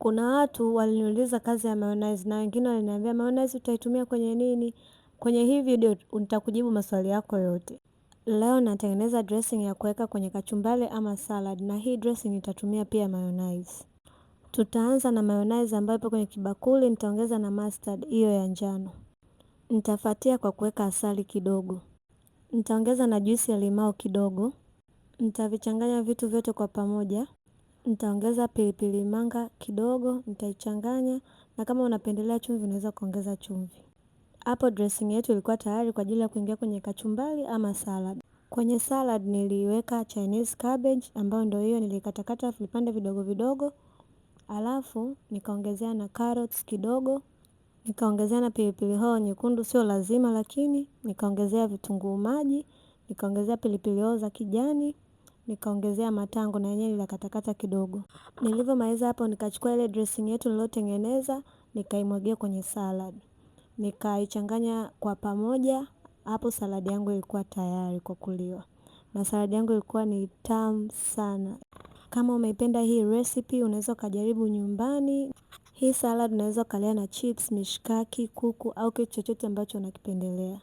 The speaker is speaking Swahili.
Kuna watu waliniuliza kazi ya mayonnaise na wengine waliniambia mayonnaise utaitumia kwenye nini? Kwenye hii video nitakujibu maswali yako yote. Leo natengeneza dressing ya kuweka kwenye kachumbari ama salad, na hii dressing nitatumia pia mayonnaise. Tutaanza na mayonnaise ambayo ipo kwenye kibakuli, nitaongeza na mustard hiyo ya njano. Nitafuatia kwa kuweka asali kidogo. Nitaongeza na juisi ya limao kidogo. Nitavichanganya vitu vyote kwa pamoja. Nitaongeza pilipili manga kidogo, nitaichanganya, na kama unapendelea chumvi unaweza kuongeza chumvi. Hapo dressing yetu ilikuwa tayari kwa ajili ya kuingia kwenye kachumbari ama salad. Kwenye salad niliweka Chinese cabbage ambayo ndio hiyo nilikatakata vipande vidogo vidogo. Alafu nikaongezea na carrots kidogo. Nikaongezea na pilipili hoho nyekundu, sio lazima, lakini nikaongezea vitunguu maji, nikaongezea pilipili hoho za kijani, nikaongezea matango na yenyewe nilikatakata kidogo. Nilivyomaliza hapo nikachukua ile dressing yetu niliyotengeneza, nikaimwagia kwenye salad. Nikaichanganya kwa pamoja, hapo salad yangu ilikuwa tayari kwa kuliwa. Na salad yangu ilikuwa ni tamu sana. Kama umeipenda hii recipe unaweza ukajaribu nyumbani. Hii salad unaweza ukalia na chips, mishikaki, kuku au kitu chochote ambacho unakipendelea.